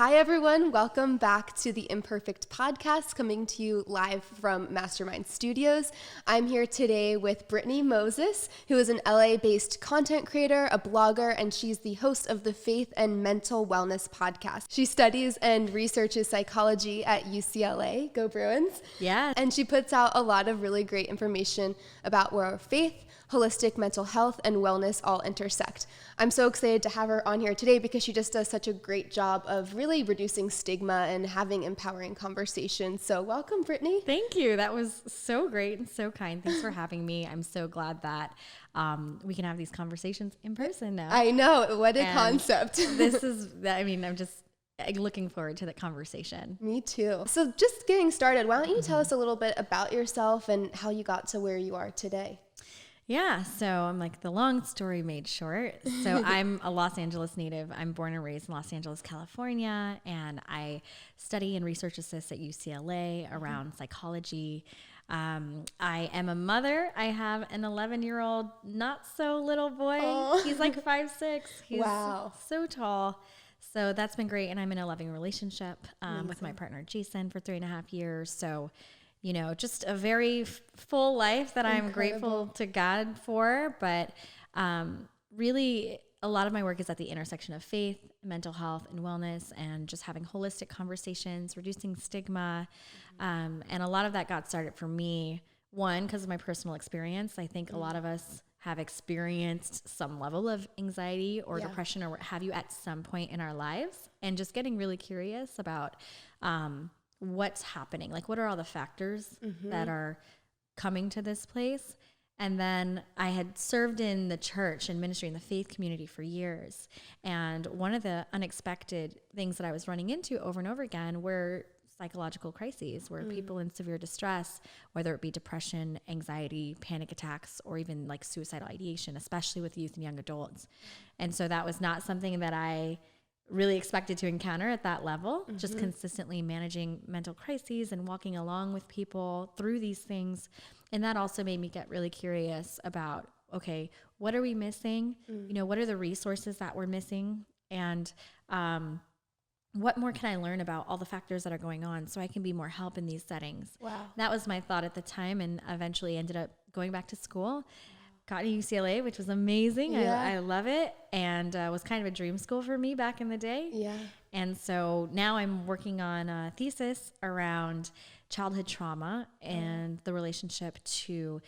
Hi, everyone. Welcome back to the Imperfect podcast, coming to you live from Mastermind Studios. I'm here today with Brittney Moses, who is an LA-based content creator, a blogger, and she's the host of the Faith and Mental Wellness podcast. She studies and researches psychology at UCLA. Go Bruins. Yeah. And she puts out a lot of really great information about where faith, holistic mental health, and wellness all intersect. I'm so excited to have her on here today because she just does such a great job of really reducing stigma and having empowering conversations. So welcome, Brittney. Thank you. That was so great and so kind. Thanks for having me. I'm so glad that we can have these conversations in person now. I know. What a concept. I'm just looking forward to the conversation. Me too. So just getting started, why don't you tell us a little bit about yourself and how you got to where you are today? Yeah, so I'm like the long story made short. So I'm a Los Angeles native. I'm born and raised in Los Angeles, California, and I study and research assist at UCLA around psychology. I am a mother. I have an 11-year-old, not so little boy. Aww. He's like 5'6". He's so tall. So that's been great. And I'm in a loving relationship with my partner, Jason, for 3.5 years. So just a very full life that I'm grateful to God for. But really, a lot of my work is at the intersection of faith, mental health, and wellness, and just having holistic conversations, reducing stigma. And a lot of that got started for me, one, because of my personal experience. I think a lot of us have experienced some level of anxiety or depression or what have you at some point in our lives, and just getting really curious about what's happening, like what are all the factors that are coming to this place. And then I had served in the church and ministry in the faith community for years. And one of the unexpected things that I was running into over and over again were psychological crises, where people in severe distress, whether it be depression, anxiety, panic attacks, or even like suicidal ideation, especially with youth and young adults. And so that was not something that I really expected to encounter at that level, just consistently managing mental crises and walking along with people through these things. And that also made me get really curious about, okay, what are we missing? What are the resources that we're missing? And what more can I learn about all the factors that are going on so I can be more help in these settings? Wow. That was my thought at the time, and eventually ended up going back to school. Got to UCLA, which was amazing. Yeah. I love it. And was kind of a dream school for me back in the day. Yeah. And so now I'm working on a thesis around childhood trauma and the relationship to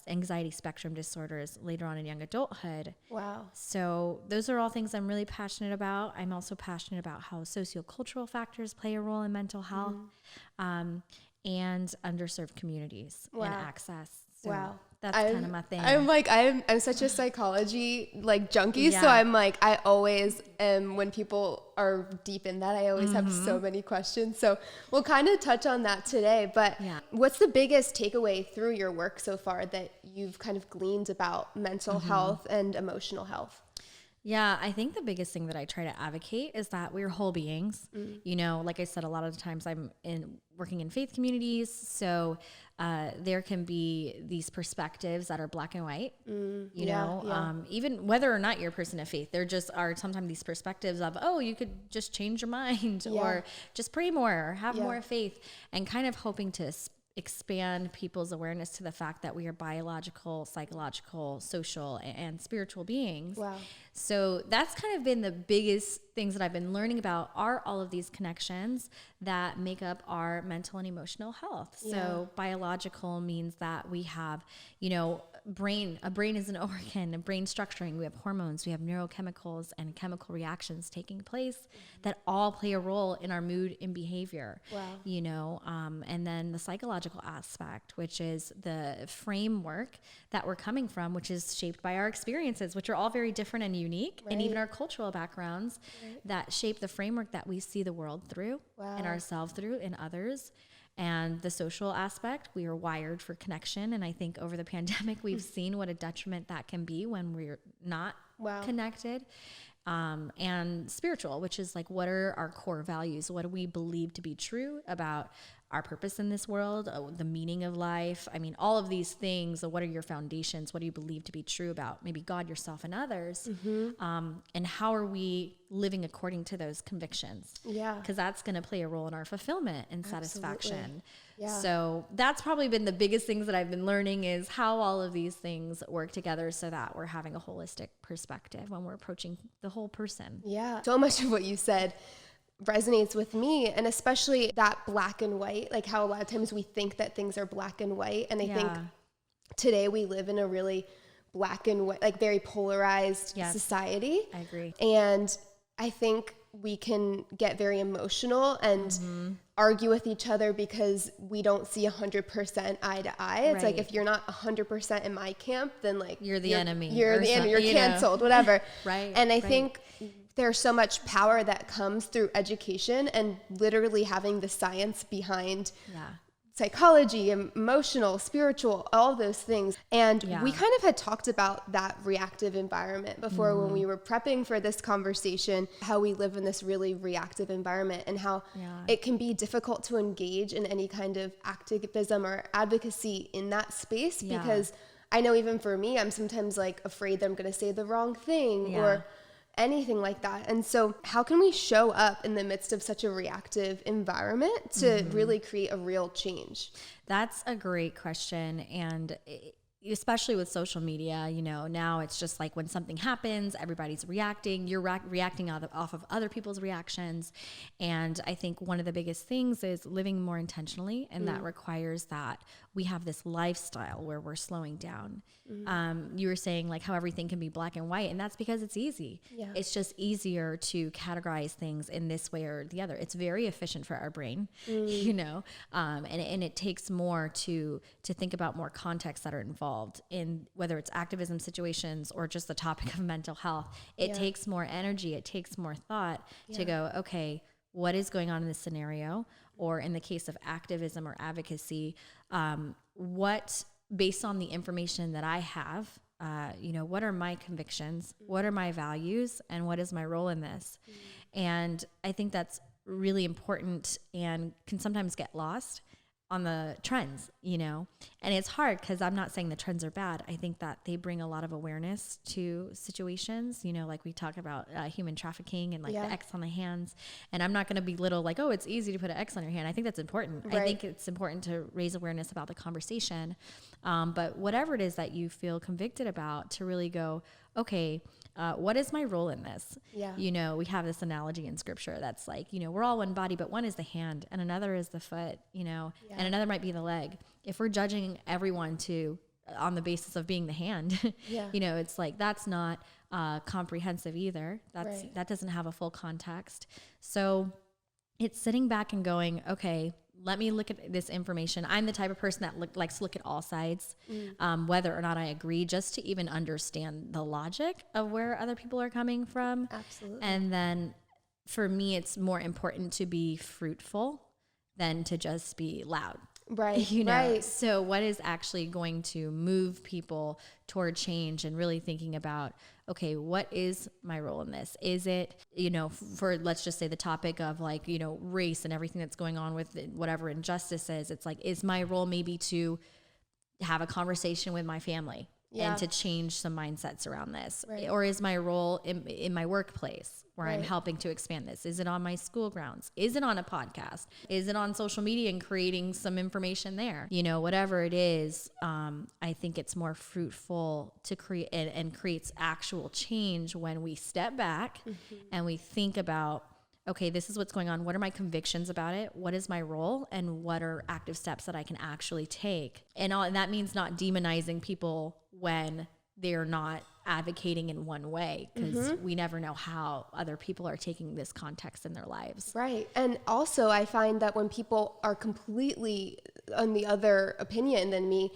anxiety spectrum disorders later on in young adulthood. Wow. So those are all things I'm really passionate about. I'm also passionate about how sociocultural factors play a role in mental health and underserved communities and access. So that's kind of my thing. I'm such a psychology junkie. So I'm I always am, when people are deep in that, I always have so many questions. So we'll kind of touch on that today, but what's the biggest takeaway through your work so far that you've kind of gleaned about mental health and emotional health? Yeah, I think the biggest thing that I try to advocate is that we're whole beings. Like I said, a lot of the times I'm working in faith communities, so there can be these perspectives that are black and white, even whether or not you're a person of faith, there just are sometimes these perspectives of, oh, you could just change your mind or just pray more or have more faith, and kind of hoping to expand people's awareness to the fact that we are biological, psychological, social, and spiritual beings. Wow. So that's kind of been the biggest things that I've been learning about, are all of these connections that make up our mental and emotional health. So biological means that we have, a brain is an organ, a brain structuring, we have hormones, we have neurochemicals and chemical reactions taking place that all play a role in our mood and behavior. Wow. And then the psychological aspect, which is the framework that we're coming from, which is shaped by our experiences, which are all very different and unique, and even our cultural backgrounds that shape the framework that we see the world through and ourselves through and others. And the social aspect, we are wired for connection. And I think over the pandemic, we've seen what a detriment that can be when we're not connected. And spiritual, which is what are our core values? What do we believe to be true about our purpose in this world, the meaning of life. I mean, all of these things. What are your foundations? What do you believe to be true about maybe God, yourself, and others? And how are we living according to those convictions? Yeah. Because that's going to play a role in our fulfillment and satisfaction. Yeah. So that's probably been the biggest things that I've been learning, is how all of these things work together so that we're having a holistic perspective when we're approaching the whole person. Yeah. So much of what you said resonates with me, and especially that black and white, like how a lot of times we think that things are black and white. And I think today we live in a really black and white, like very polarized society. I agree. And I think we can get very emotional and argue with each other because we don't see 100% eye to eye. It's like, if you're not 100% in my camp, then like you're the enemy. You're the enemy. You're canceled, whatever. Right. And I think there's so much power that comes through education and literally having the science behind psychology, emotional, spiritual, all those things. And we kind of had talked about that reactive environment before when we were prepping for this conversation, how we live in this really reactive environment and how it can be difficult to engage in any kind of activism or advocacy in that space, because I know even for me, I'm sometimes like afraid that I'm going to say the wrong thing or anything like that. And so how can we show up in the midst of such a reactive environment to really create a real change? That's a great question. And especially with social media, you know, now it's just like when something happens, everybody's reacting, you're reacting off of other people's reactions. And I think one of the biggest things is living more intentionally. And that requires that we have this lifestyle where we're slowing down. You were saying like how everything can be black and white, and that's because it's easy. It's just easier to categorize things in this way or the other. It's very efficient for our brain, you know, and it takes more to think about more contexts that are involved in whether it's activism situations or just the topic of mental health. It takes more energy. It takes more thought to go, okay, what is going on in this scenario? Or in the case of activism or advocacy, what, based on the information that I have, you know, what are my convictions? What are my values? And what is my role in this? And I think that's really important and can sometimes get lost on the trends, you know, and it's hard because I'm not saying the trends are bad. I think that they bring a lot of awareness to situations, you know, like we talk about human trafficking and like the X on the hands. And I'm not going to belittle like, oh, it's easy to put an X on your hand. I think that's important. I think it's important to raise awareness about the conversation. But whatever it is that you feel convicted about, to really go, okay, what is my role in this? You know, we have this analogy in scripture that's like, you know, we're all one body, but one is the hand and another is the foot, you know, and another might be the leg. If we're judging everyone on the basis of being the hand, you know, it's like, that's not comprehensive either. That doesn't have a full context. So it's sitting back and going, okay, let me look at this information. I'm the type of person that likes to look at all sides, whether or not I agree, just to even understand the logic of where other people are coming from. Absolutely. And then for me, it's more important to be fruitful than to just be loud. Right. You know, so what is actually going to move people toward change, and really thinking about, okay, what is my role in this? Is it, you know, for, let's just say the topic of like, you know, race and everything that's going on with whatever injustice is, it's like, is my role maybe to have a conversation with my family and to change some mindsets around this? Or is my role in my workplace where I'm helping to expand this? Is it on my school grounds? Is it on a podcast? Is it on social media and creating some information there? You know, whatever it is, I think it's more fruitful to create and creates actual change when we step back and we think about, okay, this is what's going on. What are my convictions about it? What is my role? And what are active steps that I can actually take? And that means not demonizing people when they're not advocating in one way, because we never know how other people are taking this context in their lives. Right. And also I find that when people are completely on the other opinion than me,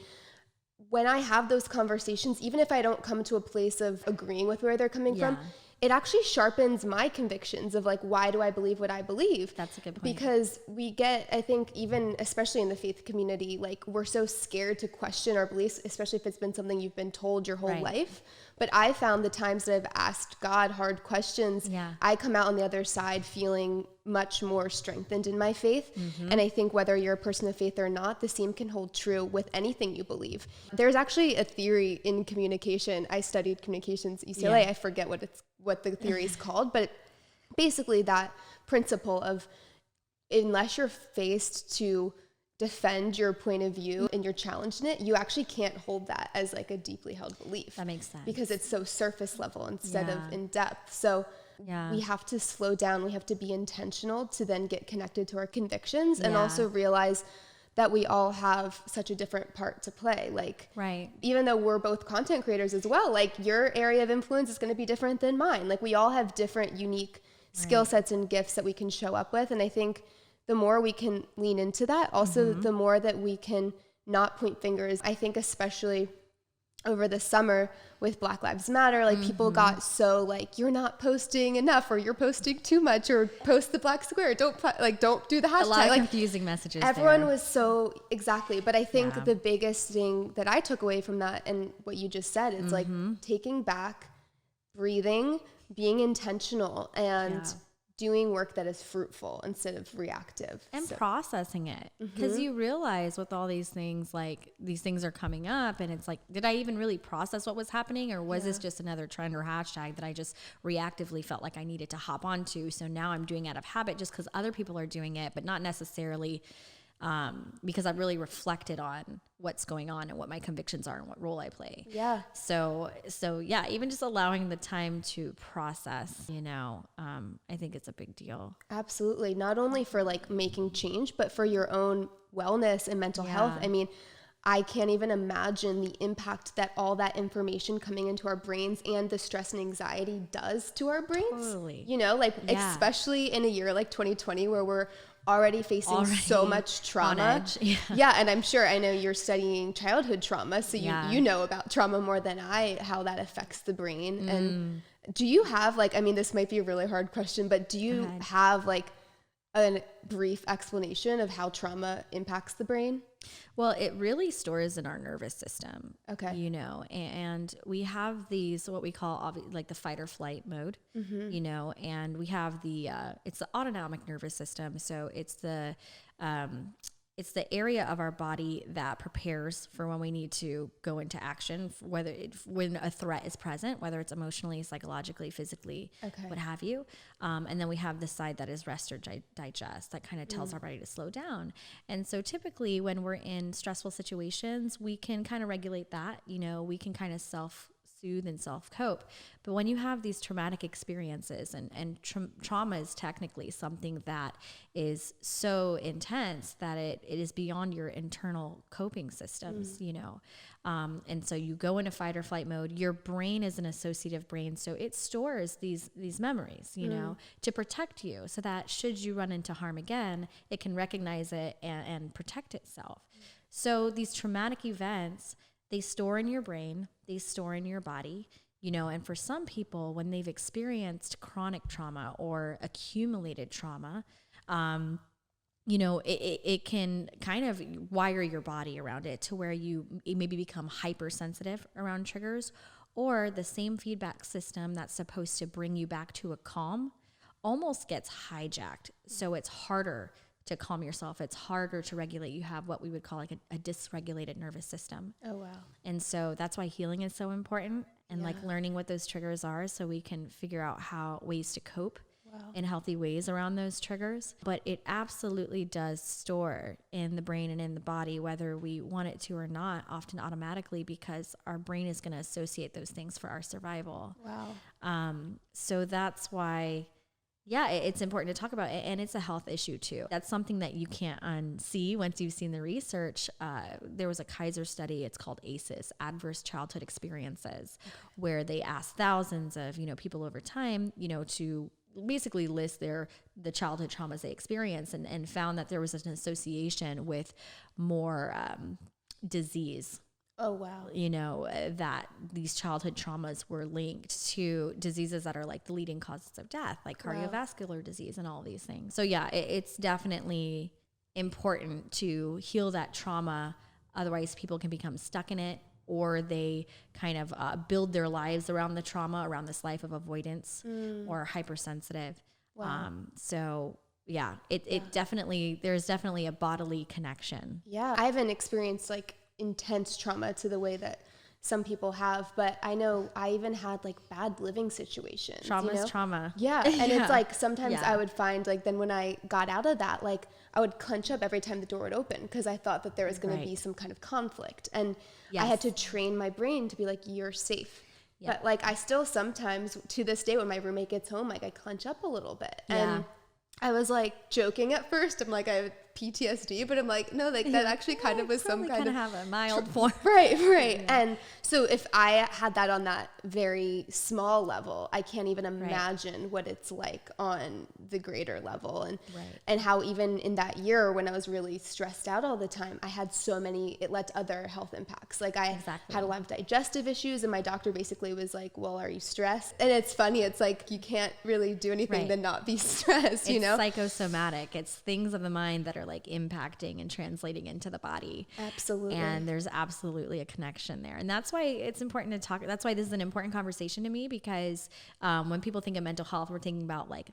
when I have those conversations, even if I don't come to a place of agreeing with where they're coming from, it actually sharpens my convictions of like, why do I believe what I believe? That's a good point. Because we get, I think, even especially in the faith community, like we're so scared to question our beliefs, especially if it's been something you've been told your whole life. But I found the times that I've asked God hard questions, I come out on the other side feeling much more strengthened in my faith. And I think whether you're a person of faith or not, the same can hold true with anything you believe. There's actually a theory in communication. I studied communications at UCLA. I forget what the theory is called, but basically that principle of unless you're faced to defend your point of view and you're challenged in it, you actually can't hold that as like a deeply held belief. That makes sense. Because it's so surface level instead of in depth. So we have to slow down. We have to be intentional to then get connected to our convictions and also realize that we all have such a different part to play. Like, even though we're both content creators as well, like your area of influence is going to be different than mine. Like we all have different unique skill sets and gifts that we can show up with. And I think the more we can lean into that, also the more that we can not point fingers. I think especially over the summer with Black Lives Matter, like people got so like, you're not posting enough, or you're posting too much, or post the black square. Don't do the hashtag. A lot of like, confusing messages. Everyone was so but I think the biggest thing that I took away from that and what you just said is like taking back, breathing, being intentional, and doing work that is fruitful instead of reactive. And processing it. Because you realize with all these things, like these things are coming up and it's like, did I even really process what was happening? Or was this just another trend or hashtag that I just reactively felt like I needed to hop onto? So now I'm doing out of habit just because other people are doing it, but not necessarily because I've really reflected on what's going on and what my convictions are and what role I play. So yeah, even just allowing the time to process, I think it's a big deal. Absolutely. Not only for like making change, but for your own wellness and mental health. I mean, I can't even imagine the impact that all that information coming into our brains and the stress and anxiety does to our brains. Totally. Especially in a year like 2020 where we're already facing so much trauma. And I know you're studying childhood trauma, so you know about trauma more than how that affects the brain. And do you have this might be a really hard question, but do you have like a brief explanation of how trauma impacts the brain? Well, it really stores in our nervous system. Okay. And we have these, what we call like the fight or flight mode, and we have it's the autonomic nervous system. So it's the area of our body that prepares for when we need to go into action, when a threat is present, whether it's emotionally, psychologically, physically, what have you. And then we have the side that is rest or digest that kind of tells our body to slow down. And so typically when we're in stressful situations, we can kind of regulate that, we can kind of self-soothe and self-cope. But when you have these traumatic experiences, and trauma is technically something that is so intense that it is beyond your internal coping systems, and so you go into fight or flight mode. Your brain is an associative brain, so it stores these memories, to protect you, so that should you run into harm again, it can recognize it and protect itself. So these traumatic events, they store in your brain, they store in your body, and for some people, when they've experienced chronic trauma or accumulated trauma, it can kind of wire your body around it to where you maybe become hypersensitive around triggers, or the same feedback system that's supposed to bring you back to a calm almost gets hijacked. So it's harder to calm yourself. It's harder to regulate. You have what we would call like a dysregulated nervous system. Oh, wow. And so that's why healing is so important, and like learning what those triggers are so we can figure out ways to cope in healthy ways around those triggers. But it absolutely does store in the brain and in the body, whether we want it to or not, often automatically, because our brain is going to associate those things for our survival. Wow. So that's why, it's important to talk about it, and it's a health issue too. That's something that you can't unsee once you've seen the research. There was a Kaiser study, it's called ACEs, Adverse Childhood Experiences, where they asked thousands of, people over time, to basically list the childhood traumas they experienced, and found that there was an association with more disease Oh, wow. That these childhood traumas were linked to diseases that are like the leading causes of death, like cardiovascular disease and all these things. So yeah, it's definitely important to heal that trauma. Otherwise people can become stuck in it, or they kind of build their lives around the trauma, around this life of avoidance or hypersensitive. Wow. So yeah, it definitely, there's definitely a bodily connection. Yeah. I haven't experienced like intense trauma to the way that some people have, but I know I even had like bad living situations. Trauma's trauma. Yeah. And it's like, sometimes I would find like, then when I got out of that, like I would clench up every time the door would open because I thought that there was going to be some kind of conflict. And I had to train my brain to be like, you're safe. But like, I still sometimes to this day when my roommate gets home, like I clench up a little bit. And I was like joking at first. I'm like, I have PTSD, but I'm like, no, like that actually kind of was some kind of have a mild form. Right. Yeah. And so if I had that on that very small level, I can't even imagine what it's like on the greater level. And how even in that year when I was really stressed out all the time, I had it led to other health impacts. Like I had a lot of digestive issues, and my doctor basically was like, well, are you stressed? And it's funny. It's like, you can't really do anything to not be stressed, It's psychosomatic. It's things of the mind that are like impacting and translating into the body. Absolutely. And there's absolutely a connection there. And that's why it's important to talk. That's why this is an important conversation to me, because when people think of mental health, we're thinking about like,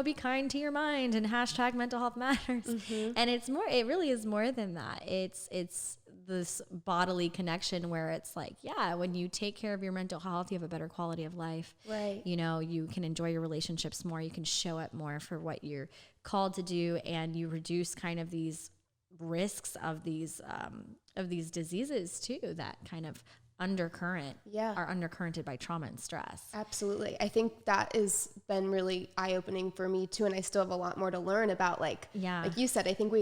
be kind to your mind and # mental health matters. And it really is more than that. It's this bodily connection where it's like, when you take care of your mental health, you have a better quality of life. Right. You can enjoy your relationships more. You can show up more for what you're called to do, and you reduce kind of these risks of these diseases too, that kind of undercurrent are undercurrented by trauma and stress. Absolutely. I think that has been really eye-opening for me too, and I still have a lot more to learn about like you said, I think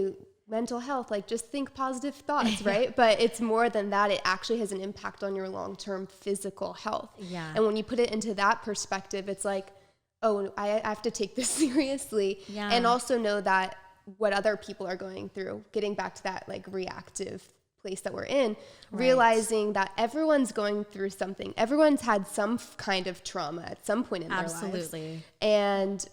mental health, like just think positive thoughts, right? But it's more than that. It actually has an impact on your long-term physical health. Yeah. And when you put it into that perspective, it's like, oh, I have to take this seriously. Yeah. And also know that what other people are going through, getting back to that like reactive place that we're in, realizing that everyone's going through something. Everyone's had some kind of trauma at some point in their lives. Absolutely. And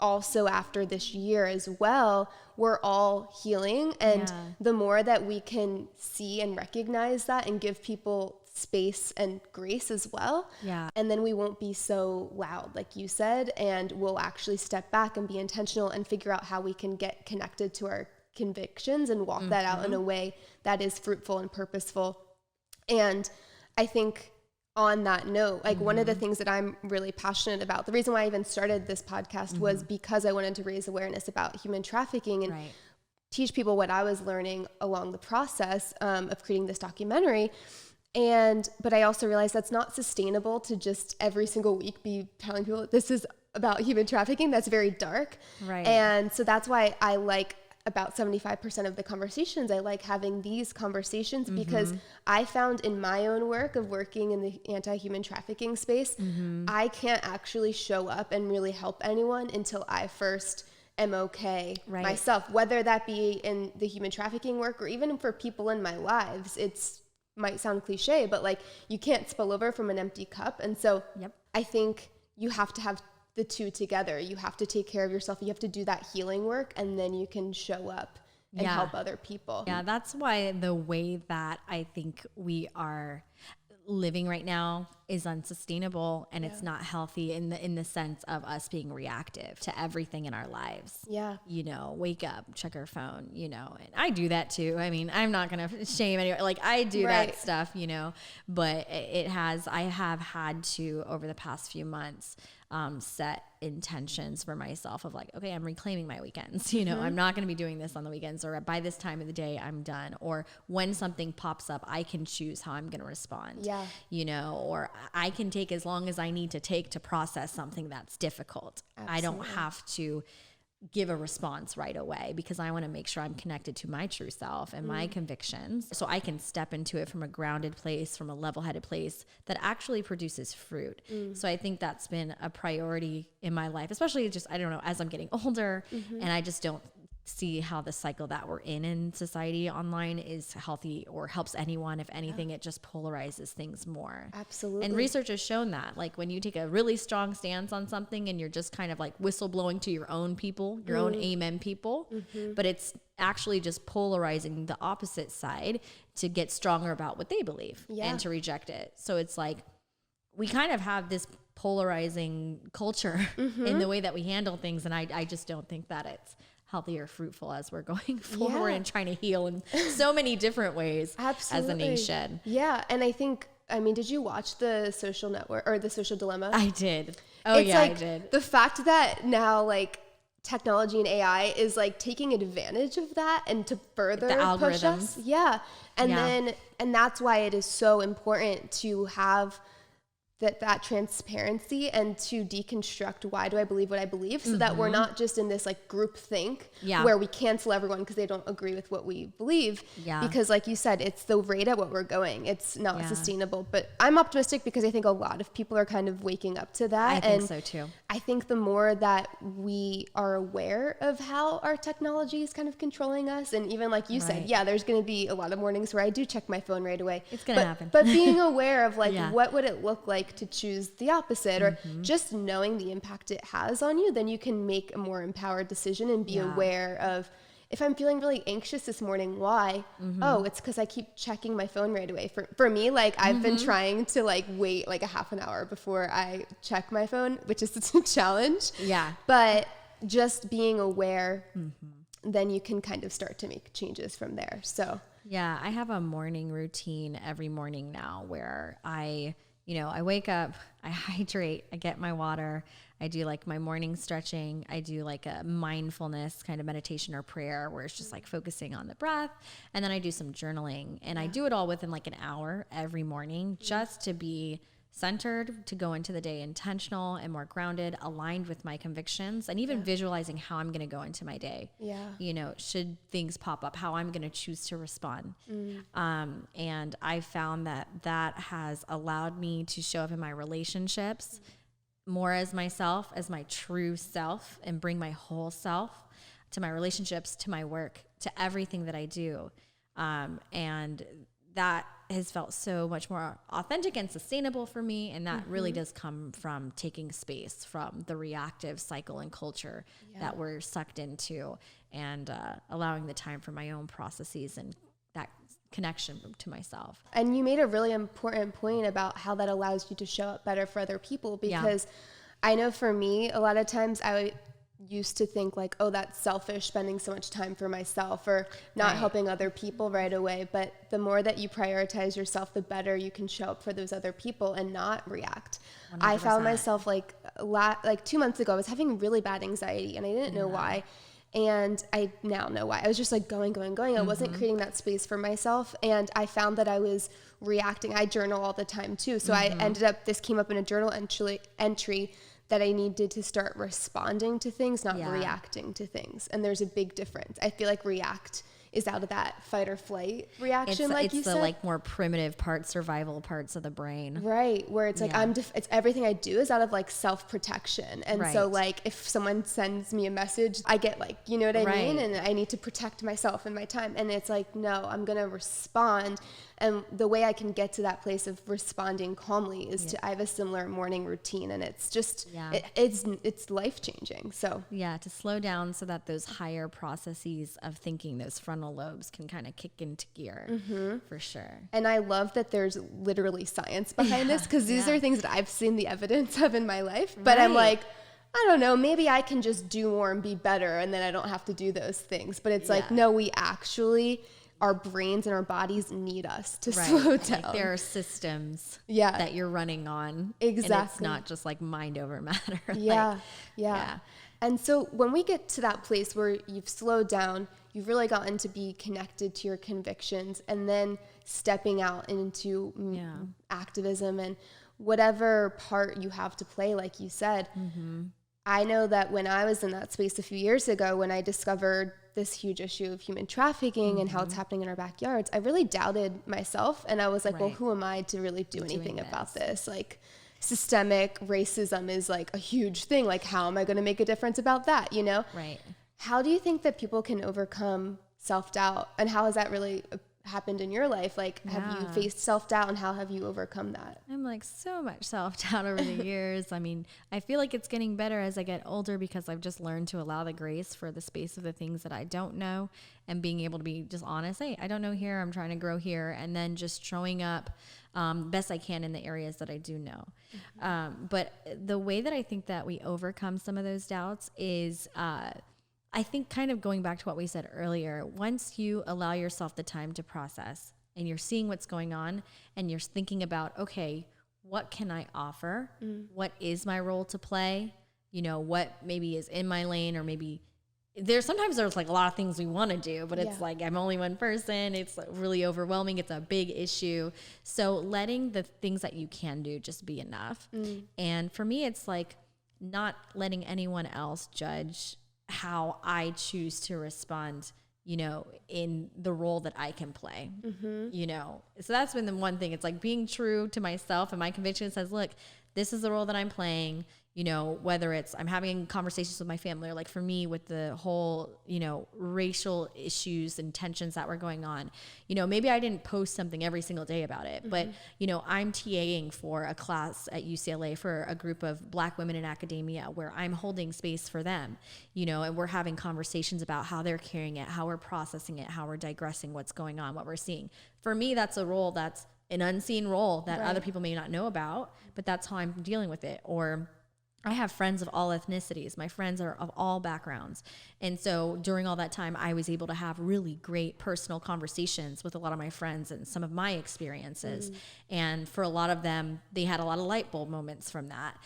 also after this year as well, we're all healing. And the more that we can see and recognize that and give people space and grace as well. Yeah. And then we won't be so loud, like you said, and we'll actually step back and be intentional and figure out how we can get connected to our convictions and walk that out in a way that is fruitful and purposeful. And I think on that note, like one of the things that I'm really passionate about, the reason why I even started this podcast was because I wanted to raise awareness about human trafficking and teach people what I was learning along the process of creating this documentary. But I also realized that's not sustainable to just every single week be telling people this is about human trafficking. That's very dark. Right. And so that's why I like about 75% of the conversations. I like having these conversations because I found in my own work of working in the anti-human trafficking space, I can't actually show up and really help anyone until I first am okay myself, whether that be in the human trafficking work or even for people in my lives. Might sound cliche, but like you can't spill over from an empty cup. And so I think you have to have the two together. You have to take care of yourself. You have to do that healing work, and then you can show up and help other people. Yeah, that's why the way that I think we are living right now is unsustainable, and it's not healthy in the sense of us being reactive to everything in our lives. Yeah. Wake up, check our phone, and I do that too. I mean, I'm not going to shame anyone. Like I do that stuff, but I have had to over the past few months set intentions for myself of like, okay, I'm reclaiming my weekends. I'm not going to be doing this on the weekends, or by this time of the day I'm done, or when something pops up, I can choose how I'm going to respond. Yeah. Or I can take as long as I need to take to process something that's difficult. Absolutely. I don't have to give a response right away because I want to make sure I'm connected to my true self and my convictions, so I can step into it from a grounded place, from a level-headed place that actually produces fruit. So I think that's been a priority in my life, especially just, I don't know, as I'm getting older and I just don't see how the cycle that we're in society online is healthy or helps anyone. If anything, it just polarizes things more. Absolutely. And research has shown that, like, when you take a really strong stance on something and you're just kind of like whistleblowing to your own people, your own amen people, but it's actually just polarizing the opposite side to get stronger about what they believe and to reject it. So it's like, we kind of have this polarizing culture in the way that we handle things. And I just don't think that it's healthy or fruitful as we're going forward and trying to heal in so many different ways as a nation. Yeah. And I think, I mean, did you watch The Social Network or The Social Dilemma? I did. Oh, it's yeah, like, I did. The fact that now, like, technology and AI is like taking advantage of that and to further push us. Yeah. And that's why it is so important to have that transparency and to deconstruct why do I believe what I believe, so that we're not just in this like group think where we cancel everyone because they don't agree with what we believe. Because like you said, it's the rate at what we're going. It's not sustainable. But I'm optimistic because I think a lot of people are kind of waking up to that. I think so too. I think the more that we are aware of how our technology is kind of controlling us, and even like you said, there's going to be a lot of mornings where I do check my phone right away. It's going to happen. But being aware of like what would it look like to choose the opposite, or just knowing the impact it has on you, then you can make a more empowered decision and be aware of, if I'm feeling really anxious this morning, why? Oh, it's because I keep checking my phone right away. For me, like I've been trying to like wait like a half an hour before I check my phone, which is a challenge. Yeah. But just being aware, then you can kind of start to make changes from there. So yeah, I have a morning routine every morning now where I wake up, I hydrate, I get my water, I do like my morning stretching, I do like a mindfulness kind of meditation or prayer where it's just like focusing on the breath, and then I do some journaling, and I do it all within like an hour every morning just to be centered, to go into the day intentional and more grounded, aligned with my convictions, and even visualizing how I'm going to go into my day. Should things pop up, how I'm going to choose to respond. And I found that has allowed me to show up in my relationships more as myself, as my true self, and bring my whole self to my relationships, to my work, to everything that I do. And that has felt so much more authentic and sustainable for me. And that really does come from taking space from the reactive cycle and culture that we're sucked into, and allowing the time for my own processes and that connection to myself. And you made a really important point about how that allows you to show up better for other people, because I know for me, a lot of times I used to think like, oh, that's selfish, spending so much time for myself or not helping other people right away. But the more that you prioritize yourself, the better you can show up for those other people and not react. 100%. I found myself like 2 months ago, I was having really bad anxiety and I didn't know why. And I now know why. I was just like going. I wasn't creating that space for myself. And I found that I was reacting. I journal all the time too. So I ended up, this came up in a journal entry that I needed to start responding to things, not reacting to things. And there's a big difference. I feel like react is out of that fight or flight reaction, like you said. It's the like more primitive parts, survival parts of the brain. Right, where it's like it's everything I do is out of like self-protection. And so like if someone sends me a message, I get like, you know what I mean? And I need to protect myself and my time. And it's like, no, I'm going to respond. And the way I can get to that place of responding calmly is I have a similar morning routine, and it's just, it's life-changing. So to slow down so that those higher processes of thinking, those frontal lobes, can kind of kick into gear for sure. And I love that there's literally science behind this, because these are things that I've seen the evidence of in my life, but I'm like, I don't know, maybe I can just do more and be better, and then I don't have to do those things. But it's like, no, we actually, our brains and our bodies need us to slow down. Like there are systems that you're running on. Exactly. And it's not just like mind over matter. And so when we get to that place where you've slowed down, you've really gotten to be connected to your convictions, and then stepping out into activism and whatever part you have to play, like you said. I know that when I was in that space a few years ago, when I discovered this huge issue of human trafficking and how it's happening in our backyards, I really doubted myself. And I was like, well, who am I to really do anything about this? Like, systemic racism is like a huge thing. Like, how am I going to make a difference about that, you know? How do you think that people can overcome self-doubt, and how has that really happened in your life? Like, have you faced self-doubt, and how have you overcome that? I'm like so much self-doubt over the years. I mean, I feel like it's getting better as I get older because I've just learned to allow the grace for the space of the things that I don't know, and being able to be just honest. Hey, I don't know here. I'm trying to grow here. And then just showing up best I can in the areas that I do know. But the way that I think that we overcome some of those doubts is, I think kind of going back to what we said earlier, once you allow yourself the time to process and you're seeing what's going on and you're thinking about, okay, what can I offer? What is my role to play? You know, what maybe is in my lane, or maybe sometimes there's like a lot of things we want to do, but it's like, I'm only one person. It's really overwhelming. It's a big issue. So letting the things that you can do just be enough. And for me, it's like not letting anyone else judge how I choose to respond, you know, in the role that I can play, you know? So that's been the one thing. It's like being true to myself, and my conviction says, look, this is the role that I'm playing. You know, whether it's I'm having conversations with my family, or like for me with the whole, you know, racial issues and tensions that were going on, you know, maybe I didn't post something every single day about it, but, you know, I'm TAing for a class at UCLA for a group of Black women in academia where I'm holding space for them, you know, and we're having conversations about how they're carrying it, how we're processing it, how we're digressing what's going on, what we're seeing. For me, that's a role that's an unseen role that other people may not know about, but that's how I'm dealing with it. Or I have friends of all ethnicities. My friends are of all backgrounds. And so during all that time, I was able to have really great personal conversations with a lot of my friends and some of my experiences. And for a lot of them, they had a lot of light bulb moments from that.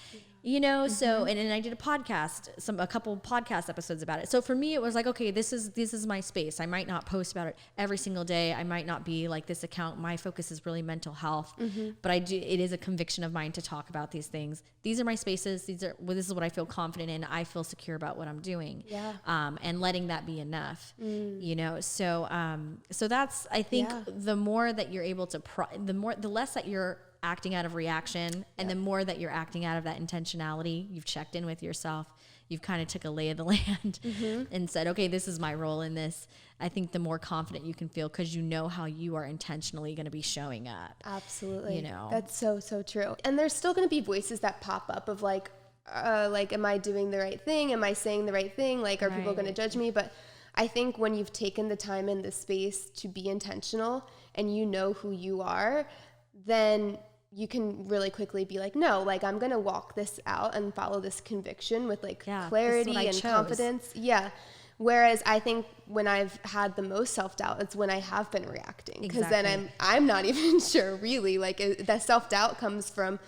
You know, so, and I did a couple podcast episodes about it. So for me, it was like, okay, this is my space. I might not post about it every single day. I might not be like this account. My focus is really mental health, but it is a conviction of mine to talk about these things. These are my spaces. This is what I feel confident in. I feel secure about what I'm doing. And letting that be enough, you know? So that's, I think the more that you're able to, the less that you're acting out of reaction, and the more that you're acting out of that intentionality, you've checked in with yourself, you've kind of took a lay of the land and said, okay, this is my role in this. I think the more confident you can feel, because you know how you are intentionally going to be showing up. Absolutely. You know, that's so true. And there's still going to be voices that pop up of like, am I doing the right thing? Am I saying the right thing? Like, are people going to judge me? But I think when you've taken the time and the space to be intentional, and you know who you are, then you can really quickly be like, no, like, I'm going to walk this out and follow this conviction with like clarity and confidence. Whereas I think when I've had the most self-doubt, it's when I have been reacting, because then I'm not even sure really, like, that self-doubt comes from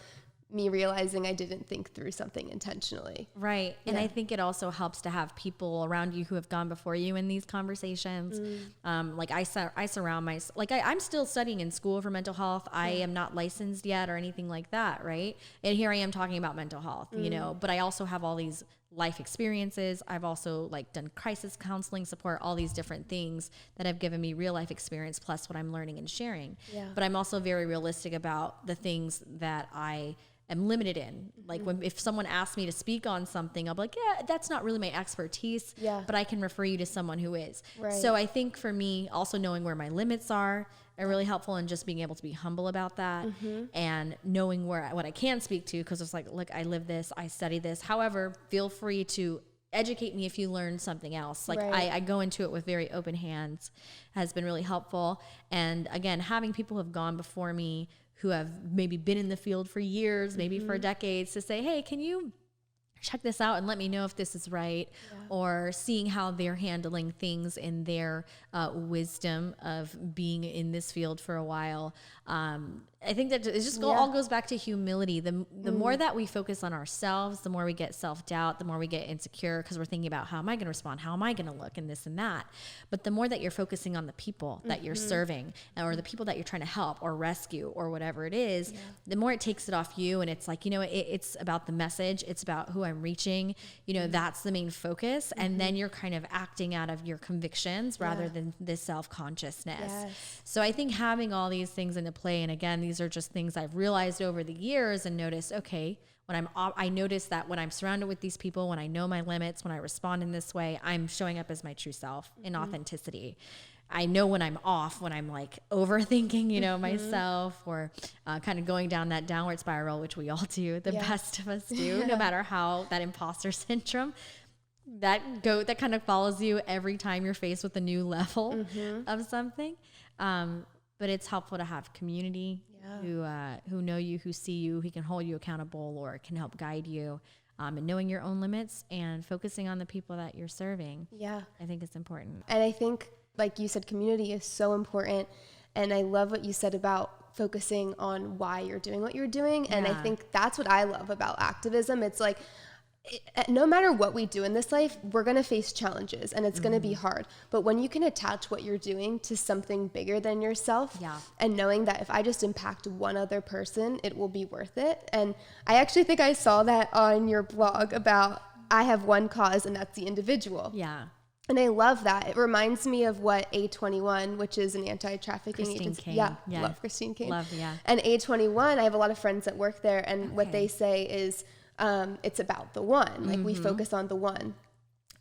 me realizing I didn't think through something intentionally. Right. And I think it also helps to have people around you who have gone before you in these conversations. Like I surround myself, like I'm still studying in school for mental health. I am not licensed yet or anything like that. Right. And here I am talking about mental health, you know, but I also have all these life experiences. I've also like done crisis counseling support, all these different things that have given me real life experience, plus what I'm learning and sharing. But I'm also very realistic about the things that I am limited in. Like if someone asks me to speak on something, I'll be like, yeah, that's not really my expertise, but I can refer you to someone who is. So I think for me, also knowing where my limits are really helpful, and just being able to be humble about that, and knowing what I can speak to, because it's like, look, I live this, I study this. However, feel free to educate me if you learn something else. Like I go into it with very open hands, has been really helpful. And again, having people who have gone before me, who have maybe been in the field for years, maybe for decades, to say, hey, can you check this out and let me know if this is right, or seeing how they're handling things in their wisdom of being in this field for a while. I think that it just all goes back to humility. The more that we focus on ourselves, the more we get self-doubt, the more we get insecure, because we're thinking about, how am I going to respond? How am I going to look? And this and that. But the more that you're focusing on the people that you're serving, or the people that you're trying to help or rescue or whatever it is, the more it takes it off you. And it's like, you know, it's about the message. It's about who I'm reaching. You know, that's the main focus. And then you're kind of acting out of your convictions rather than this self-consciousness. So I think having all these things into play, and again, these these are just things I've realized over the years and noticed, okay, I notice that when I'm surrounded with these people, when I know my limits, when I respond in this way, I'm showing up as my true self in authenticity. I know when I'm off, when I'm like overthinking, you know, myself, or kind of going down that downward spiral, which we all do, the best of us do, no matter how that imposter syndrome, that goat that kind of follows you every time you're faced with a new level of something. But it's helpful to have community who know you, who see you, who can hold you accountable or can help guide you. And knowing your own limits and focusing on the people that you're serving. Yeah. I think it's important. And I think, like you said, community is so important. And I love what you said about focusing on why you're doing what you're doing. And I think that's what I love about activism. It's like, no matter what we do in this life, we're going to face challenges and it's going to be hard. But when you can attach what you're doing to something bigger than yourself and knowing that if I just impact one other person, it will be worth it. And I actually think I saw that on your blog about I have one cause and that's the individual. Yeah. And I love that. It reminds me of what A21, which is an anti-trafficking agency. Yeah, love Christine Kane. And A21, I have a lot of friends that work there, and what they say is it's about the one. Like we focus on the one.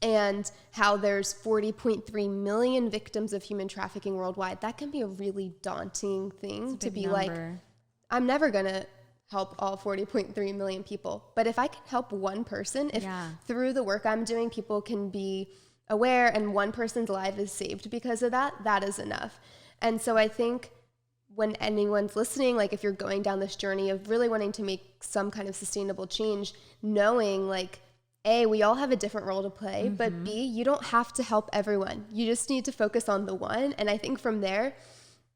And how there's 40.3 million victims of human trafficking worldwide. That can be a really daunting thing to be like, I'm never going to help all 40.3 million people. But if I can help one person, if through the work I'm doing, people can be aware and one person's life is saved because of that, that is enough. And so I think when anyone's listening, like if you're going down this journey of really wanting to make some kind of sustainable change, knowing like, A, we all have a different role to play, but B, you don't have to help everyone. You just need to focus on the one. And I think from there,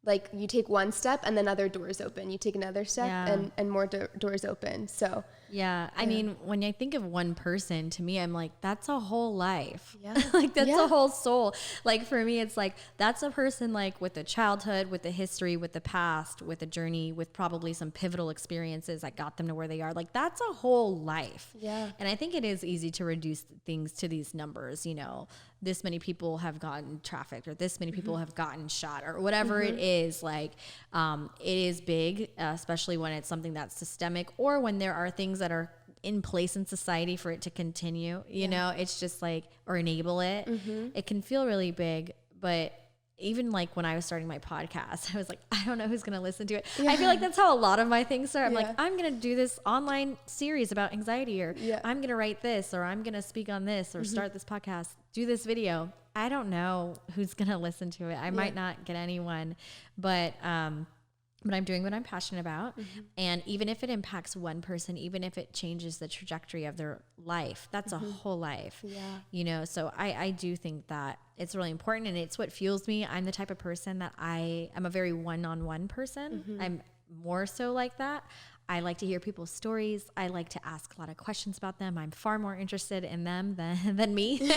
like you take one step and then other doors open. You take another step and more doors open. So I mean, when I think of one person, to me, I'm like, that's a whole life. Like that's a whole soul. Like for me, it's like, that's a person like with a childhood, with a history, with the past, with a journey, with probably some pivotal experiences that got them to where they are. Like that's a whole life. And I think it is easy to reduce things to these numbers, you know, this many people have gotten trafficked or this many people have gotten shot or whatever it is. Like it is big, especially when it's something that's systemic or when there are things that are in place in society for it to continue, you know, it's just like, or enable it. It can feel really big, but even like when I was starting my podcast, I was like, I don't know who's going to listen to it. I feel like that's how a lot of my things are. I'm like, I'm going to do this online series about anxiety, or I'm going to write this, or I'm going to speak on this, or start this podcast, do this video. I don't know who's going to listen to it. I might not get anyone, but I'm doing what I'm passionate about. And even if it impacts one person, even if it changes the trajectory of their life, that's a whole life, you know? So I do think that it's really important and it's what fuels me. I'm the type of person that I'm a very one-on-one person. I'm more so like that. I like to hear people's stories. I like to ask a lot of questions about them. I'm far more interested in them than me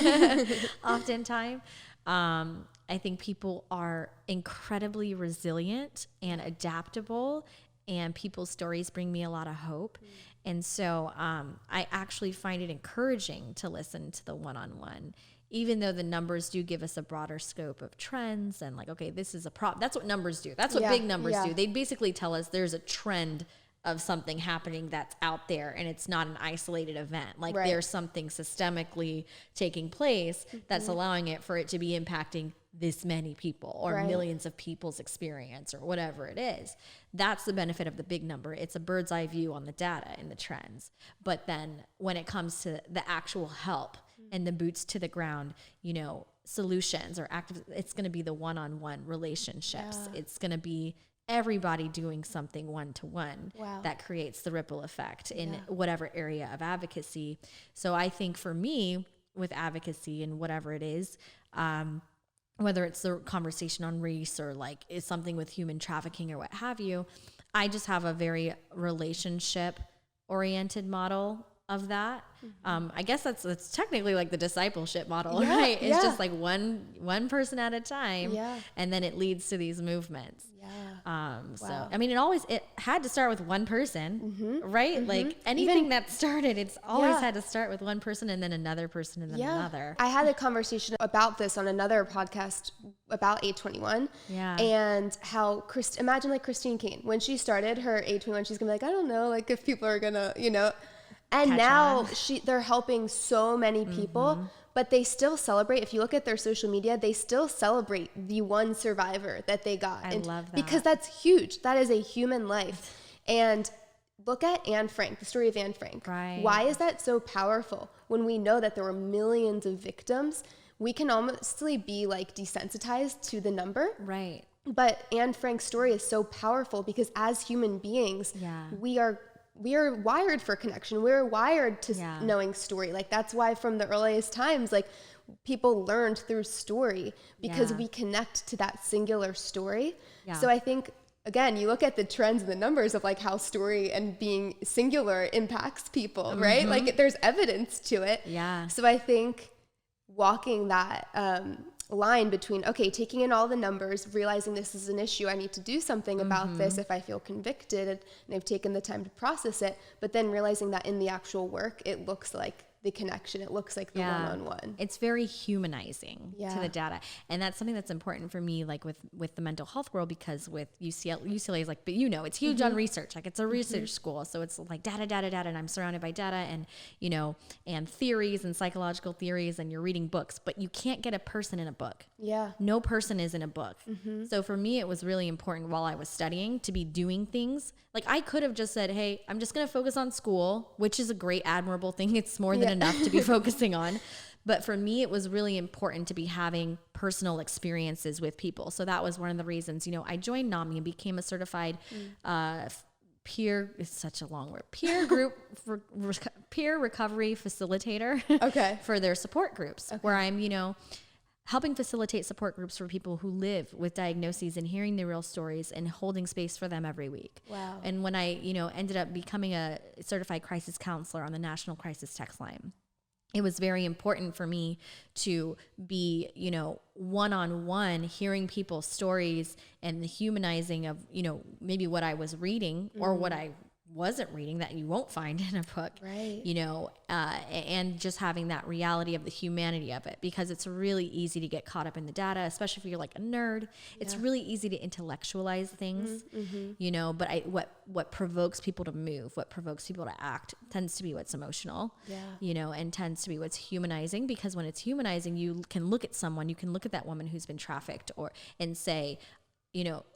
oftentimes. I think people are incredibly resilient and adaptable, and people's stories bring me a lot of hope. And so I actually find it encouraging to listen to the one-on-one, even though the numbers do give us a broader scope of trends and like, okay, this is a problem. That's what numbers do. That's what big numbers do. They basically tell us there's a trend of something happening that's out there and it's not an isolated event. Like there's something systemically taking place that's allowing it for it to be impacting this many people or millions of people's experience or whatever it is. That's the benefit of the big number. It's a bird's eye view on the data and the trends. But then when it comes to the actual help and the boots to the ground, you know, solutions or active, it's going to be the one-on-one relationships. It's going to be everybody doing something one-to-one that creates the ripple effect in whatever area of advocacy. So I think for me with advocacy and whatever it is, whether it's the conversation on race or like is something with human trafficking or what have you, I just have a very relationship oriented model of that. I guess that's technically like the discipleship model, right? It's just like one person at a time, and then it leads to these movements. So I mean, it had to start with one person, right? Like anything that started, it's always had to start with one person and then another person and then another. I had a conversation about this on another podcast about 821 and how imagine like Christine Kane, when she started her 821, she's gonna be like, I don't know, like if people are gonna, and now they're helping so many people, but they still celebrate. If you look at their social media, they still celebrate the one survivor that they got. I love that. Because that's huge. That is a human life. And look at Anne Frank, the story of Anne Frank. Right. Why is that so powerful? When we know that there were millions of victims, we can almost be like desensitized to the number. Right. But Anne Frank's story is so powerful because as human beings, we are wired for connection. We're wired to knowing story. Like that's why from the earliest times, like people learned through story because we connect to that singular story. So I think, again, you look at the trends and the numbers of like how story and being singular impacts people, right? Like there's evidence to it. So I think walking that line between, okay, taking in all the numbers, realizing this is an issue, I need to do something about this if I feel convicted and I've taken the time to process it, but then realizing that in the actual work, it looks like the connection. It looks like the one-on-one. It's very humanizing to the data. And that's something that's important for me, like with the mental health world, because with UCLA is like, but it's huge on research. Like it's a research school. So it's like data, and I'm surrounded by data and, and theories and psychological theories, and you're reading books, but you can't get a person in a book. No person is in a book. So for me, it was really important while I was studying to be doing things. Like I could have just said, hey, I'm just going to focus on school, which is a great, admirable thing. It's more than enough to be focusing on. But for me, it was really important to be having personal experiences with people. So that was one of the reasons, I joined NAMI and became a certified peer, it's such a long word, peer group, peer recovery facilitator for their support groups, where I'm, helping facilitate support groups for people who live with diagnoses and hearing their real stories and holding space for them every week. Wow. And when I, ended up becoming a certified crisis counselor on the National Crisis Text Line, it was very important for me to be, one-on-one hearing people's stories and the humanizing of, maybe what I was reading or what I wasn't reading that you won't find in a book, right? And just having that reality of the humanity of it, because it's really easy to get caught up in the data, especially if you're like a nerd. It's really easy to intellectualize things, but what provokes people to move, what provokes people to act tends to be what's emotional, and tends to be what's humanizing, because when it's humanizing, you can look at someone, you can look at that woman who's been trafficked and say,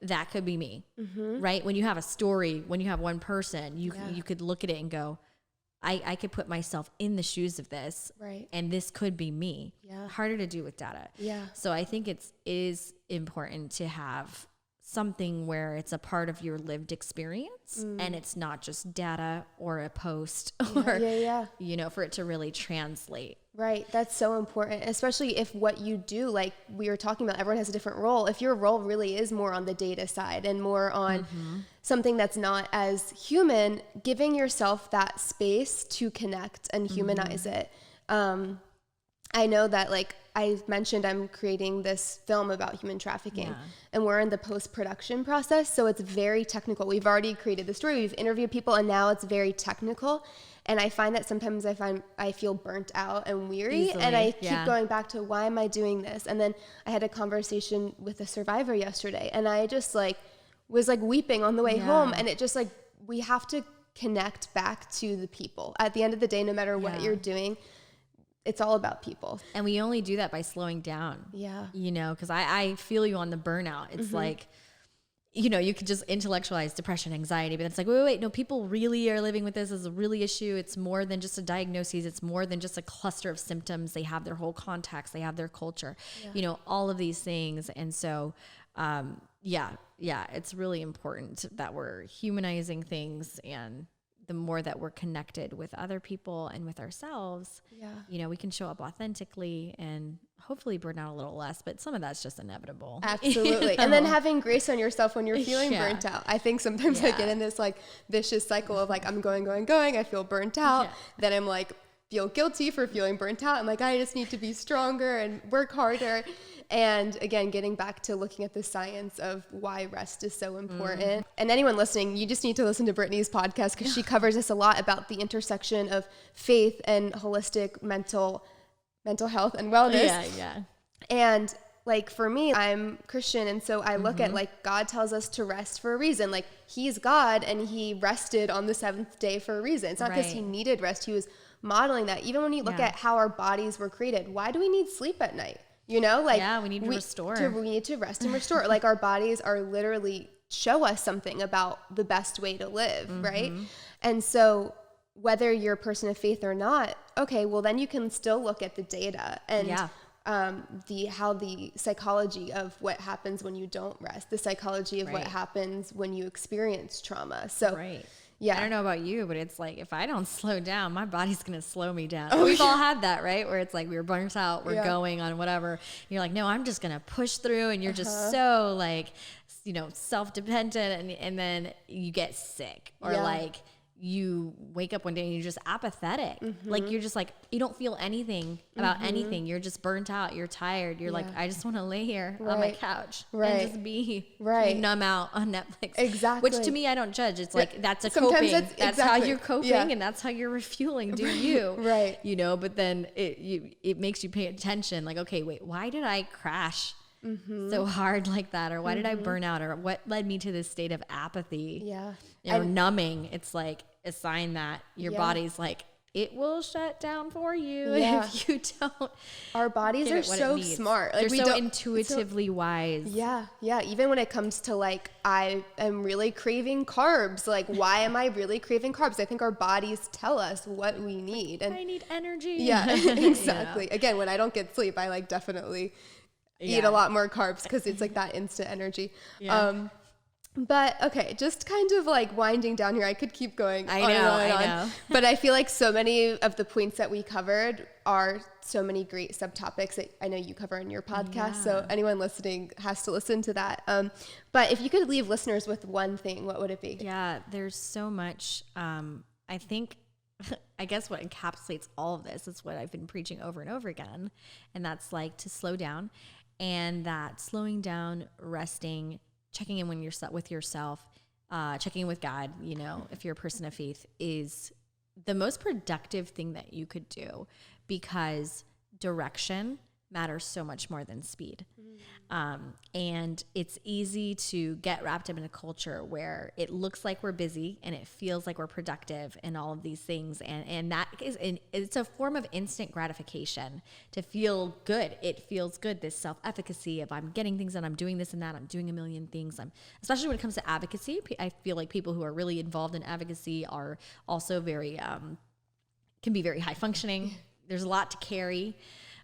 that could be me, right? When you have a story, when you have one person, you could look at it and go, I could put myself in the shoes of this, right? And this could be me. Harder to do with data. So I think it is important to have something where it's a part of your lived experience and it's not just data or a post or, for it to really translate. Right. That's so important, especially if what you do, like we were talking about, everyone has a different role. If your role really is more on the data side and more on something that's not as human, giving yourself that space to connect and humanize it. I know that, like I mentioned, I'm creating this film about human trafficking and we're in the post-production process. So it's very technical. We've already created the story, we've interviewed people, and now it's very technical. And I find that sometimes I feel burnt out and weary. Easily, and I keep going back to, why am I doing this? And then I had a conversation with a survivor yesterday, and I just was weeping on the way home. And it just we have to connect back to the people. At the end of the day, no matter what you're doing, it's all about people. And we only do that by slowing down. Because I feel you on the burnout. It's like, you could just intellectualize depression, anxiety, but it's like, wait, no, people really are living with this as a really issue. It's more than just a diagnosis. It's more than just a cluster of symptoms. They have their whole context. They have their culture, all of these things. And so, it's really important that we're humanizing things and the more that we're connected with other people and with ourselves, you know, we can show up authentically and hopefully burn out a little less, but some of that's just inevitable. Absolutely. You know? And then having grace on yourself when you're feeling burnt out. I think sometimes I get in this like vicious cycle of like, I'm going. I feel burnt out. Then I'm like, feel guilty for feeling burnt out. I'm like, I just need to be stronger and work harder. And again, getting back to looking at the science of why rest is so important. And anyone listening, you just need to listen to Brittney's podcast because she covers this a lot about the intersection of faith and holistic mental health and wellness. And like for me, I'm Christian, and so I look at like God tells us to rest for a reason. Like he's God and he rested on the seventh day for a reason. It's not because he needed rest. He was modeling that. Even when you look at how our bodies were created, why do we need sleep at night? You know, like we need to restore. We need to rest and restore. Like our bodies are literally show us something about the best way to live, right? And so whether you're a person of faith or not, okay, well then you can still look at the data and how the psychology of what happens when you don't rest, the psychology of what happens when you experience trauma. So I don't know about you, but it's like if I don't slow down, my body's going to slow me down. We've all had that, right? Where it's like we were burnt out, we're going on whatever. You're like, no, I'm just going to push through, and you're just so like, you know, self-dependent, and then you get sick or like you wake up one day and you're just apathetic. Like you're just like, you don't feel anything about anything. You're just burnt out. You're tired. You're like, I just want to lay here on my couch and just be numb out on Netflix. Exactly. Which to me, I don't judge. It's like, that's a coping. That's how you're coping and that's how you're refueling. Do you? You know, but then it makes you pay attention. Like, okay, wait, why did I crash so hard like that? Or why did I burn out? Or what led me to this state of apathy? Or numbing? It's like a sign that your body's like, it will shut down for you if you don't. Our bodies are so smart. Like they're so intuitively wise. Even when it comes to like, I am really craving carbs. Like, why am I really craving carbs? I think our bodies tell us what we need. And I need energy. Exactly. Again, when I don't get sleep, I like definitely eat a lot more carbs because it's like that instant energy. But okay, just kind of like winding down here. I could keep going on and on. But I feel like so many of the points that we covered are so many great subtopics that I know you cover in your podcast. So anyone listening has to listen to that. But if you could leave listeners with one thing, what would it be? Yeah, there's so much. I think, I guess what encapsulates all of this is what I've been preaching over and over again. And that's like to slow down, and that slowing down, resting, checking in when you're with yourself, checking in with God, you know, if you're a person of faith, is the most productive thing that you could do, because direction matters so much more than speed. And it's easy to get wrapped up in a culture where it looks like we're busy and it feels like we're productive and all of these things. And that is, it's a form of instant gratification to feel good. It feels good, this self-efficacy of I'm getting things done, I'm doing this and that, I'm doing a million things. Especially when it comes to advocacy, I feel like people who are really involved in advocacy are also very, can be very high functioning. There's a lot to carry.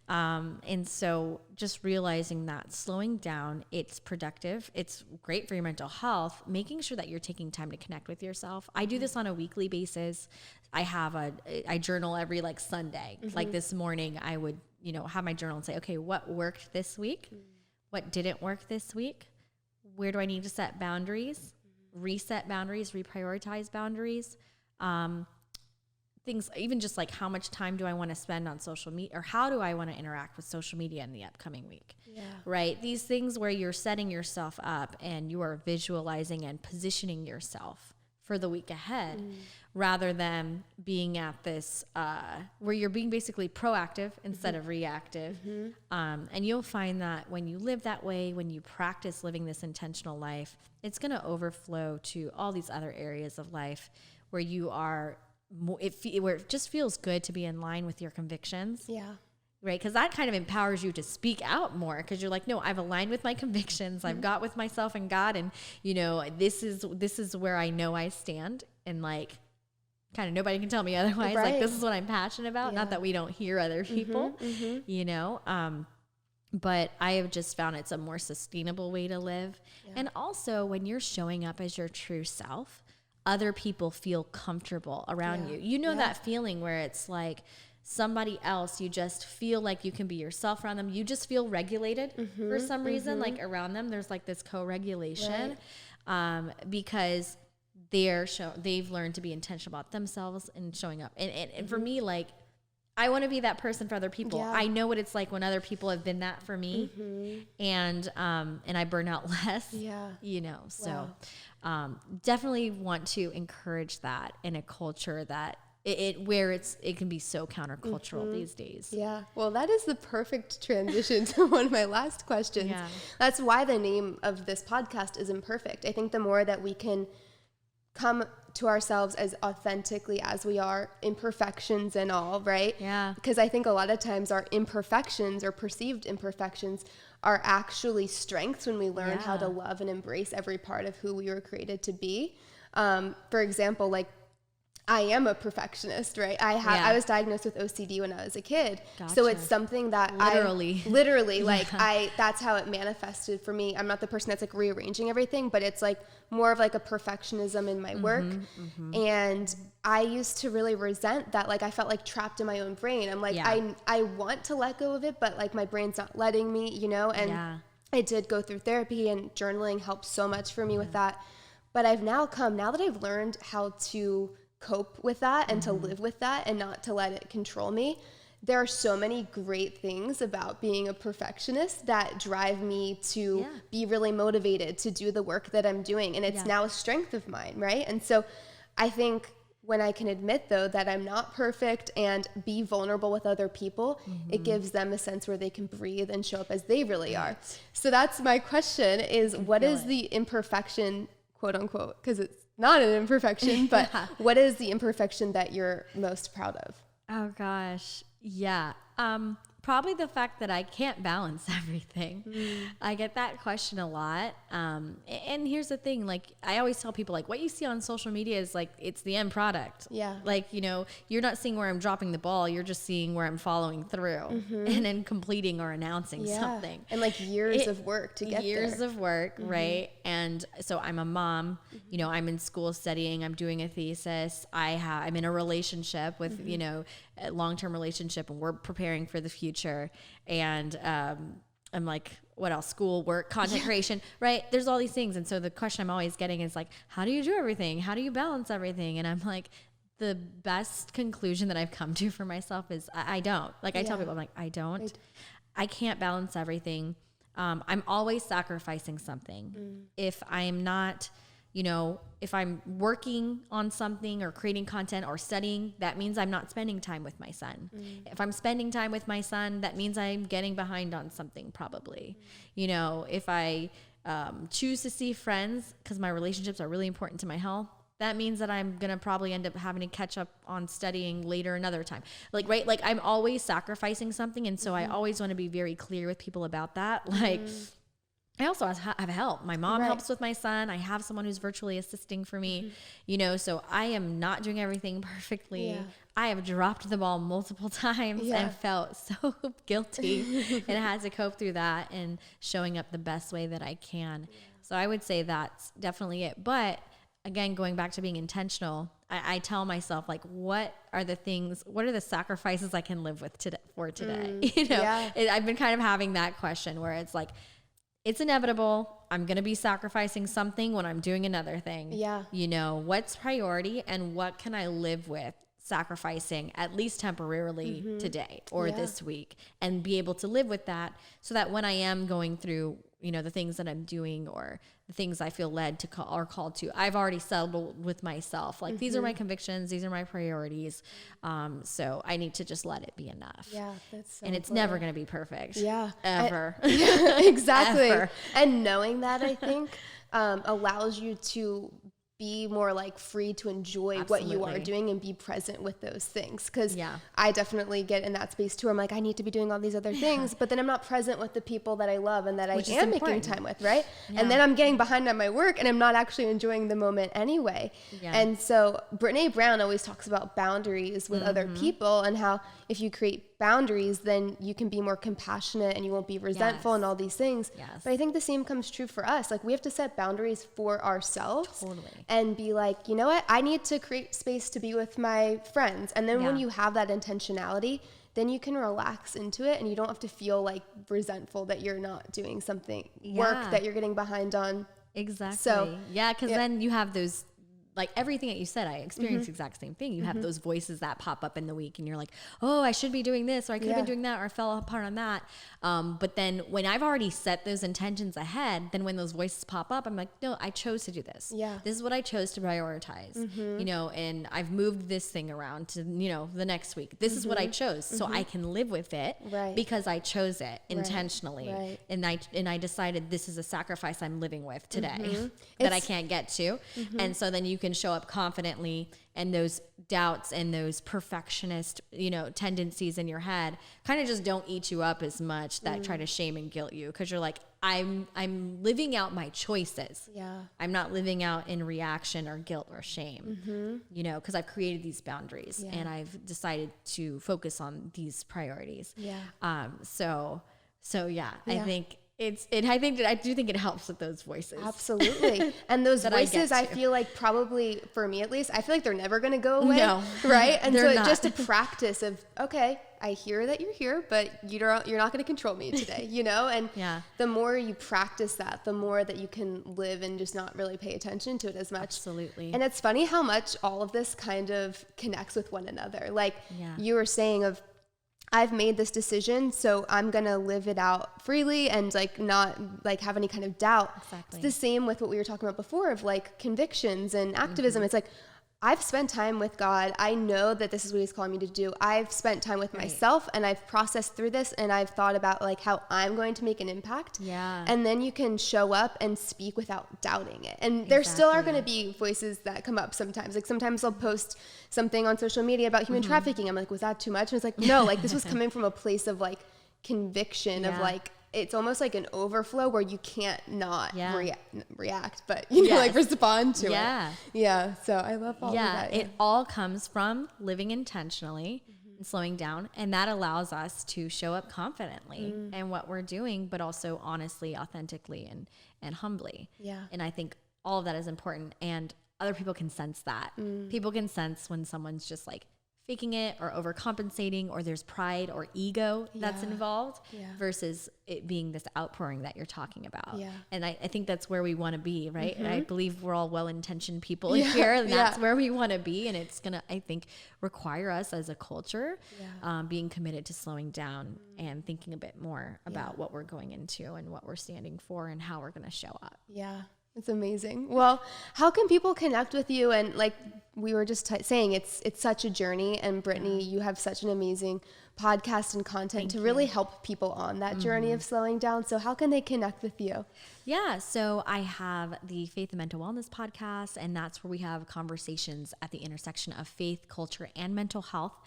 And so just realizing that slowing down, it's productive. It's great for your mental health, making sure that you're taking time to connect with yourself. I do this on a weekly basis. I journal every like Sunday. Like this morning I would, you know, have my journal and say, okay, what worked this week? What didn't work this week? Where do I need to set boundaries, reset boundaries, reprioritize boundaries? Things, even just like how much time do I want to spend on social media, or how do I want to interact with social media in the upcoming week? Right? These things where you're setting yourself up and you are visualizing and positioning yourself for the week ahead, rather than being at this, where you're being basically proactive instead of reactive. And you'll find that when you live that way, when you practice living this intentional life, it's going to overflow to all these other areas of life where you are where it just feels good to be in line with your convictions. Right? Because that kind of empowers you to speak out more, because you're like, no, I've aligned with my convictions. I've got with myself and God, and you know, this is where I know I stand, and like kind of nobody can tell me otherwise. Like, this is what I'm passionate about. Not that we don't hear other people, you know, but I have just found it's a more sustainable way to live. And also when you're showing up as your true self, other people feel comfortable around you. You know that feeling where it's like somebody else, you just feel like you can be yourself around them. You just feel regulated for some reason, like around them. There's like this co-regulation because they've learned to be intentional about themselves and showing up. And for me, like, I want to be that person for other people. I know what it's like when other people have been that for me, and I burn out less. You know, so definitely want to encourage that in a culture that it can be so countercultural these days. Yeah. Well, that is the perfect transition to one of my last questions. Yeah. That's why the name of this podcast is Imperfect. I think the more that we can come to ourselves as authentically as we are, imperfections and all, right? Yeah. Because I think a lot of times our imperfections or perceived imperfections are actually strengths when we learn how to love and embrace every part of who we were created to be. For example, like, I am a perfectionist, right? I was diagnosed with OCD when I was a kid. Gotcha. So it's something that literally like that's how it manifested for me. I'm not the person that's like rearranging everything, but it's like more of like a perfectionism in my work. And I used to really resent that. Like, I felt like trapped in my own brain. I'm like, I want to let go of it, but like my brain's not letting me, you know? And I did go through therapy, and journaling helped so much for me with that. But I've now that I've learned how to cope with that and to live with that and not to let it control me, there are so many great things about being a perfectionist that drive me to be really motivated to do the work that I'm doing. And it's now a strength of mine, right? And so I think when I can admit, though, that I'm not perfect and be vulnerable with other people, it gives them a sense where they can breathe and show up as they really are. So that's my question is, what is the imperfection, quote unquote, because it's not an imperfection, but what is the imperfection that you're most proud of? Oh gosh. Yeah. Probably the fact that I can't balance everything. I get that question a lot. And here's the thing, like, I always tell people, like, what you see on social media is like, it's the end product. Yeah. Like, you know, you're not seeing where I'm dropping the ball. You're just seeing where I'm following through and then completing or announcing something. And like years of work to get there. Years of work, right? And so I'm a mom, you know, I'm in school studying, I'm doing a thesis. I'm in a relationship with, you know, a long-term relationship, and we're preparing for the future. And I'm like, what else? School, work, content creation, right? There's all these things. And so the question I'm always getting is like, how do you do everything? How do you balance everything? And I'm like, the best conclusion that I've come to for myself is I don't. Like, I tell people, I'm like, I can't balance everything. I'm always sacrificing something. If I'm not, you know, if I'm working on something or creating content or studying, that means I'm not spending time with my son. If I'm spending time with my son, that means I'm getting behind on something probably. You know, if I choose to see friends because my relationships are really important to my health, that means that I'm going to probably end up having to catch up on studying later another time. Like, right? Like, I'm always sacrificing something. And so I always want to be very clear with people about that. Like, I also have help. My mom helps with my son. I have someone who's virtually assisting for me, you know, so I am not doing everything perfectly. I have dropped the ball multiple times and felt so guilty and had to cope through that and showing up the best way that I can. So I would say that's definitely it. But again, going back to being intentional, I tell myself, like, what are the sacrifices I can live with today? You know, I've been kind of having that question where it's like, it's inevitable. I'm going to be sacrificing something when I'm doing another thing. Yeah. You know, what's priority and what can I live with sacrificing at least temporarily today or this week, and be able to live with that so that when I am going through, you know, the things that I'm doing or the things I feel led to or called to, I've already settled with myself. Like, these are my convictions. These are my priorities. So I need to just let it be enough. Yeah. That's so and it's never going to be perfect. Yeah. Ever. Exactly. Ever. And knowing that, I think, allows you to be more like free to enjoy what you are doing and be present with those things. Cause I definitely get in that space too. I'm like, I need to be doing all these other things, but then I'm not present with the people that I love and that I am making time with. Right. Yeah. And then I'm getting behind on my work and I'm not actually enjoying the moment anyway. Yeah. And so Brittney Brown always talks about boundaries with other people and how if you create boundaries, then you can be more compassionate and you won't be resentful and all these things. Yes. But I think the same comes true for us. Like we have to set boundaries for ourselves and be like, you know what, I need to create space to be with my friends. And then when you have that intentionality, then you can relax into it and you don't have to feel like resentful that you're not doing something, work that you're getting behind on. Exactly. So, because then you have those, like everything that you said, I experienced the exact same thing. You have those voices that pop up in the week and you're like, oh, I should be doing this, or I could have been doing that, or I fell apart on that. But then when I've already set those intentions ahead, then when those voices pop up, I'm like, no, I chose to do this. Yeah. This is what I chose to prioritize, you know, and I've moved this thing around to, you know, the next week. This is what I chose. So I can live with it because I chose it intentionally. Right. And I decided this is a sacrifice I'm living with today that I can't get to. And so then you can show up confidently, and those doubts and those perfectionist, you know, tendencies in your head kind of just don't eat you up as much, that try to shame and guilt you, because you're like, I'm living out my choices. Yeah. I'm not living out in reaction or guilt or shame, you know, because I've created these boundaries and I've decided to focus on these priorities. Yeah. So I do think it helps with those voices. Absolutely. And those voices, I feel like probably, for me at least, I feel like they're never going to go away. No. Right? And so it's just a practice of, okay, I hear that you're here, but you're not going to control me today, you know? And the more you practice that, the more that you can live and just not really pay attention to it as much. Absolutely. And it's funny how much all of this kind of connects with one another. Like you were saying of, I've made this decision, so I'm going to live it out freely and like not like have any kind of doubt. Exactly. It's the same with what we were talking about before of like convictions and activism. It's like, I've spent time with God. I know that this is what he's calling me to do. I've spent time with myself and I've processed through this and I've thought about like how I'm going to make an impact. Yeah. And then you can show up and speak without doubting it. And there still are going to be voices that come up sometimes. Like sometimes I'll post something on social media about human trafficking. I'm like, was that too much? And it's like, no, like this was coming from a place of like conviction of like, it's almost like an overflow where you can't not react, but you know, like respond to it. Yeah. So I love all of that. It all comes from living intentionally and slowing down. And that allows us to show up confidently in what we're doing, but also honestly, authentically, and humbly. Yeah. And I think all of that is important. And other people can sense that. People can sense when someone's just like faking it or overcompensating, or there's pride or ego that's involved versus it being this outpouring that you're talking about. Yeah. And I think that's where we want to be, right? And I believe we're all well-intentioned people here, and that's where we want to be. And it's going to, I think, require us as a culture being committed to slowing down and thinking a bit more about what we're going into and what we're standing for and how we're going to show up. Yeah. It's amazing. Well, how can people connect with you? And like we were just saying, it's such a journey. And Brittney, you have such an amazing podcast and content to really help people on that journey of slowing down. So how can they connect with you? Yeah. So I have the Faith and Mental Wellness podcast, and that's where we have conversations at the intersection of faith, culture, and mental health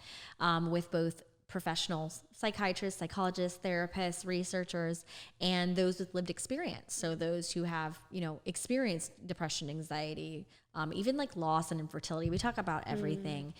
with both professionals, psychiatrists, psychologists, therapists, researchers, and those with lived experience. So those who have, you know, experienced depression, anxiety, even like loss and infertility. We talk about everything.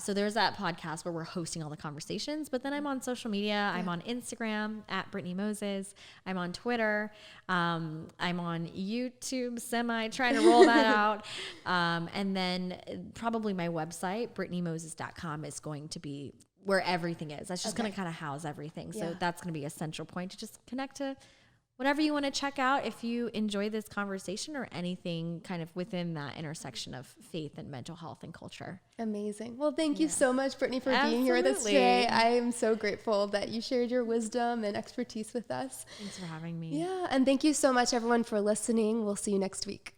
So there's that podcast where we're hosting all the conversations, but then I'm on social media. I'm on Instagram at Brittney Moses. I'm on Twitter. I'm on YouTube, trying to roll that out. And then probably my website, BrittneyMoses.com, is going to be where everything is. That's just going to kind of house everything. So that's going to be a central point to just connect to whatever you want to check out if you enjoy this conversation or anything kind of within that intersection of faith and mental health and culture. Amazing. Well, thank you so much, Brittney, for being here with us today. I am so grateful that you shared your wisdom and expertise with us. Thanks for having me. Yeah. And thank you so much, everyone, for listening. We'll see you next week.